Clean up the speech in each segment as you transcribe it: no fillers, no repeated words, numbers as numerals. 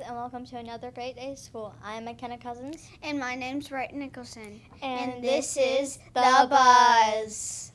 and welcome to another great day of school. I'm Makenna Cousins. And my name's Bryton Nicholson. And this is The Buzz.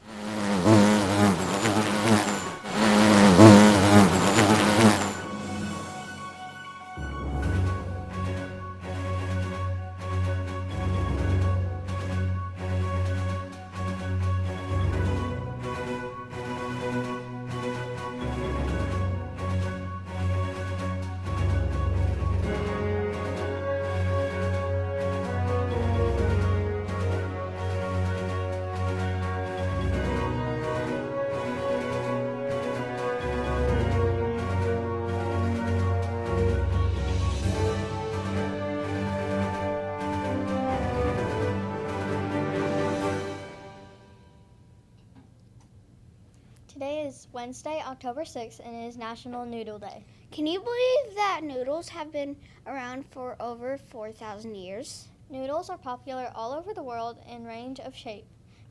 Today is Wednesday, October 6th, and it is National Noodle Day. Can you believe that noodles have been around for over 4,000 years? Noodles are popular all over the world in range of shape,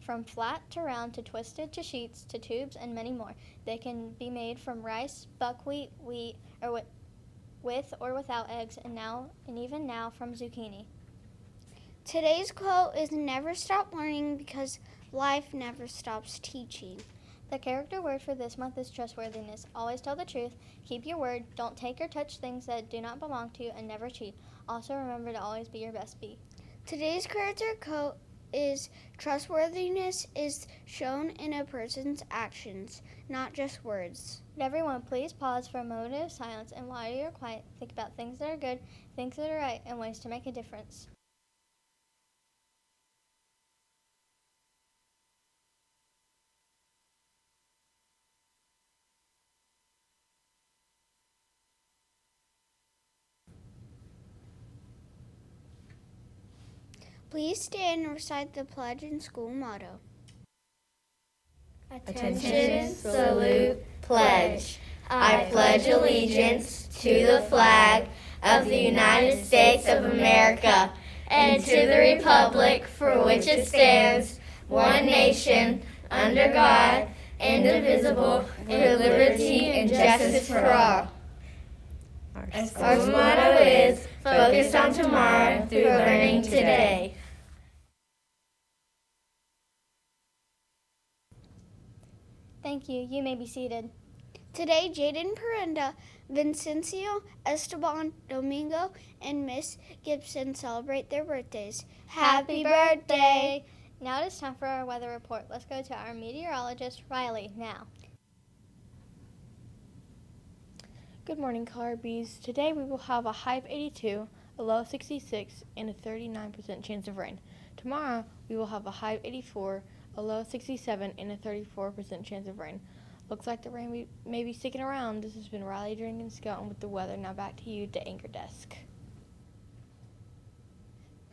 from flat to round to twisted to sheets to tubes and many more. They can be made from rice, buckwheat, wheat, or with or without eggs, and even now from zucchini. Today's quote is never stop learning because life never stops teaching. The character word for this month is trustworthiness. Always tell the truth, keep your word, don't take or touch things that do not belong to you, and never cheat. Also remember to always be your best be. Today's character quote is trustworthiness is shown in a person's actions, not just words. But everyone, please pause for a moment of silence, and while you're quiet, think about things that are good, things that are right, and ways to make a difference. Please stand and recite the pledge and school motto. Attention, salute, pledge. I pledge allegiance to the flag of the United States of America and to the republic for which it stands, one nation, under God, indivisible, with liberty and justice for all. Our school motto is focused on tomorrow through learning today. Thank you. You may be seated. Today, Jaden Perenda, Vincencio, Esteban, Domingo, and Miss Gibson celebrate their birthdays. Happy birthday! Now it is time for our weather report. Let's go to our meteorologist, Riley, now. Good morning, Collier Bees. Today we will have a high of 82, a low of 66, and a 39% chance of rain. Tomorrow we will have a high of 84, a low of 67, and a 34% chance of rain. Looks like the rain may be sticking around. This has been Riley Drinking Skelton with the weather. Now back to you to Anchor Desk.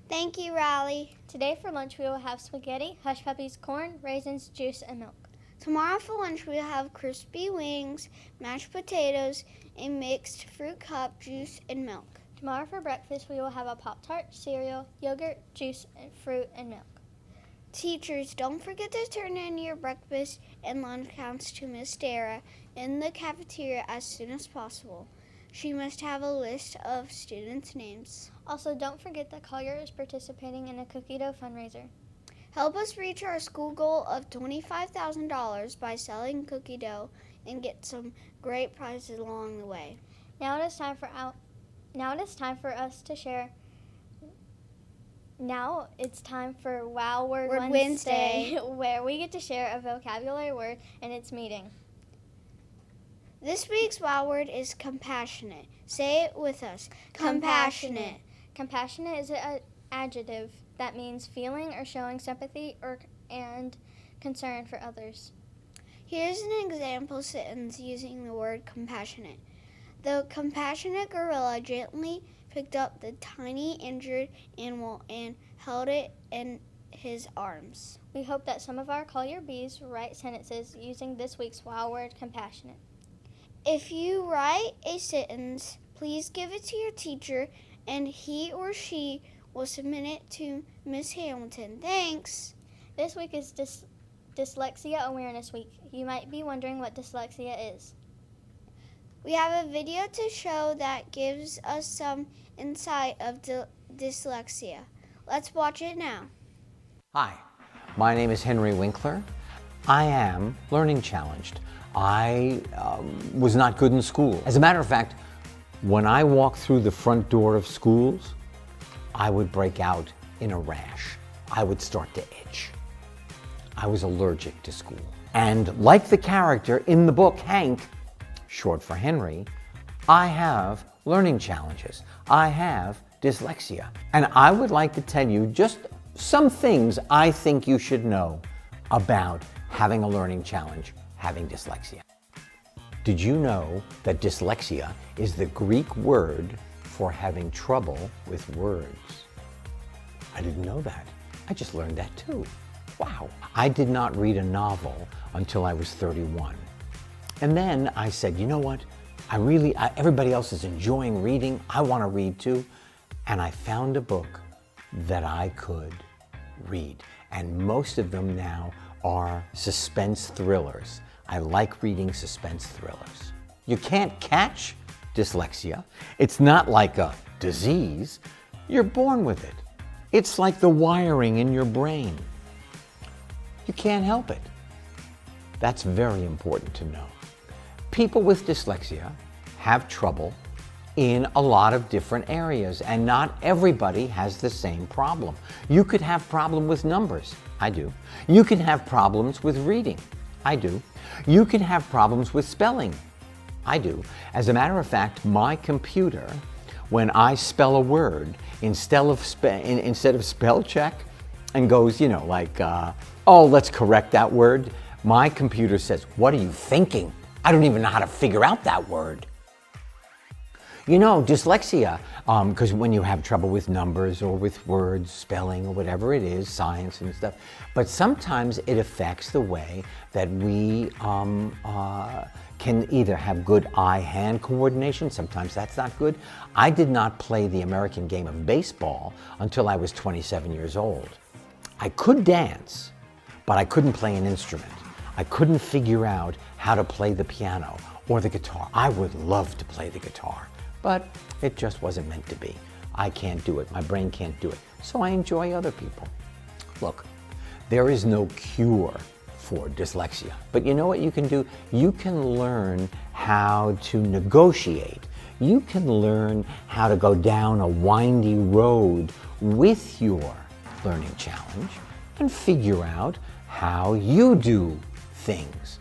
Thank you, Riley. Today for lunch we will have spaghetti, hush puppies, corn, raisins, juice, and milk. Tomorrow for lunch we will have crispy wings, mashed potatoes, a mixed fruit cup, juice, and milk. Tomorrow for breakfast we will have a Pop-Tart, cereal, yogurt, juice, and fruit, and milk. Teachers, don't forget to turn in your breakfast and lunch counts to Miss Dara in the cafeteria as soon as possible. She must have a list of students' names. Also, don't forget that Collier is participating in a cookie dough fundraiser. Help us reach our school goal of $25,000 by selling cookie dough and get some great prizes along the way. Now it is time for us to share. Now it's time for Wow Word Wednesday, where we get to share a vocabulary word and its meaning. This week's Wow Word is compassionate. Say it with us. Compassionate. Compassionate is an adjective that means feeling or showing sympathy and concern for others. Here's an example sentence using the word compassionate. The compassionate gorilla gently picked up the tiny injured animal and held it in his arms. We hope that some of our Collier Bees write sentences using this week's Wow Word, compassionate. If you write a sentence, please give it to your teacher and he or she will submit it to Miss Hamilton. Thanks. This week is Dyslexia Awareness Week. You might be wondering what dyslexia is. We have a video to show that gives us some insight of dyslexia. Let's watch it now. Hi, my name is Henry Winkler. I am learning challenged. I was not good in school. As a matter of fact, when I walked through the front door of schools, I would break out in a rash. I would start to itch. I was allergic to school. And like the character in the book, Hank, short for Henry, I have learning challenges. I have dyslexia. And I would like to tell you just some things I think you should know about having a learning challenge, having dyslexia. Did you know that dyslexia is the Greek word for having trouble with words? I didn't know that. I just learned that too. Wow. I did not read a novel until I was 31. And then I said, you know what? Everybody else is enjoying reading. I want to read too. And I found a book that I could read. And most of them now are suspense thrillers. I like reading suspense thrillers. You can't catch dyslexia. It's not like a disease. You're born with it. It's like the wiring in your brain. You can't help it. That's very important to know. People with dyslexia have trouble in a lot of different areas, and not everybody has the same problem. You could have problem with numbers. I do. You can have problems with reading. I do. You can have problems with spelling. I do. As a matter of fact, my computer, when I spell a word, instead of spell check and goes, oh, let's correct that word, my computer says, what are you thinking? I don't even know how to figure out that word. You know, dyslexia, because when you have trouble with numbers or with words, spelling, or whatever it is, science and stuff, but sometimes it affects the way that we can either have good eye-hand coordination. Sometimes that's not good. I did not play the American game of baseball until I was 27 years old. I could dance, but I couldn't play an instrument. I couldn't figure out how to play the piano or the guitar. I would love to play the guitar, but it just wasn't meant to be. I can't do it. My brain can't do it. So I enjoy other people. Look, there is no cure for dyslexia, but you know what you can do? You can learn how to negotiate. You can learn how to go down a windy road with your learning challenge and figure out how you do things.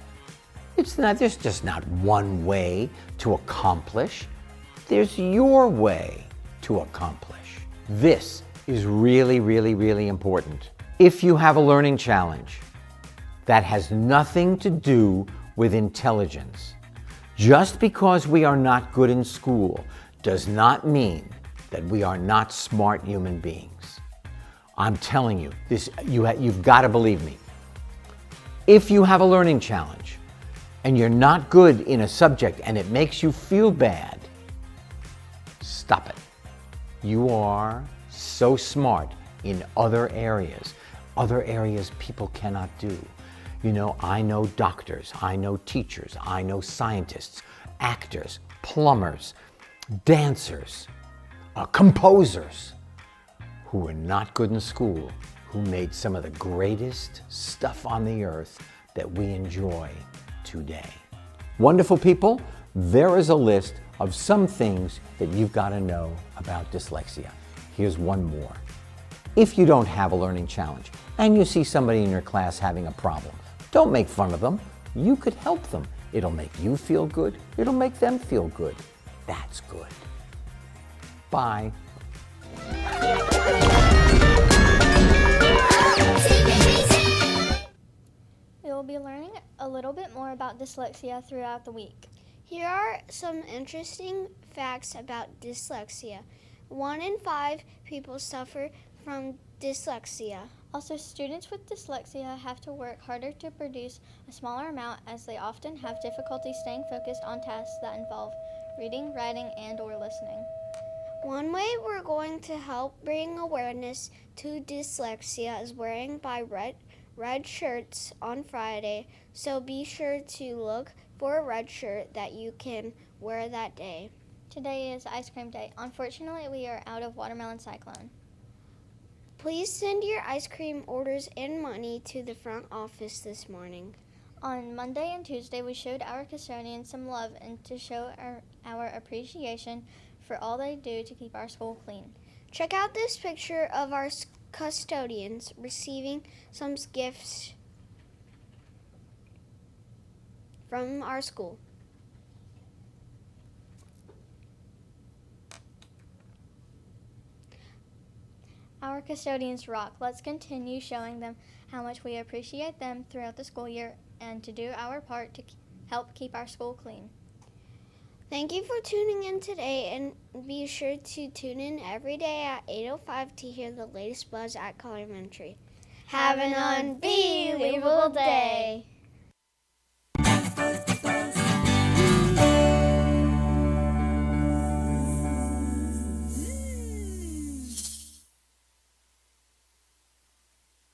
There's just not one way to accomplish. There's your way to accomplish. This is really, really, really important. If you have a learning challenge that has nothing to do with intelligence, just because we are not good in school does not mean that we are not smart human beings. I'm telling you, you've got to believe me. If you have a learning challenge and you're not good in a subject and it makes you feel bad, stop it. You are so smart in other areas people cannot do. You know, I know doctors, I know teachers, I know scientists, actors, plumbers, dancers, composers who were not good in school, who made some of the greatest stuff on the earth that we enjoy today. Wonderful people, there is a list of some things that you've got to know about dyslexia. Here's one more. If you don't have a learning challenge and you see somebody in your class having a problem, don't make fun of them. You could help them. It'll make you feel good. It'll make them feel good. That's good. Bye. We will be learning a little bit more about dyslexia throughout the week. Here are some interesting facts about dyslexia. 1 in 5 people suffer from dyslexia. Also, students with dyslexia have to work harder to produce a smaller amount, as they often have difficulty staying focused on tasks that involve reading, writing, and/or listening. One way we're going to help bring awareness to dyslexia is wearing red shirts on Friday, so be sure to look for a red shirt that you can were that day? Today is ice cream day. Unfortunately, we are out of watermelon cyclone. Please send your ice cream orders and money to the front office this morning. On Monday and Tuesday, we showed our custodians some love and to show our appreciation for all they do to keep our school clean. Check out this picture of our custodians receiving some gifts from our school. Our custodians rock. Let's continue showing them how much we appreciate them throughout the school year and to do our part to help keep our school clean. Thank you for tuning in today, and be sure to tune in every day at 8:05 to hear the latest buzz at Collier Elementary. Have an unbelievable day.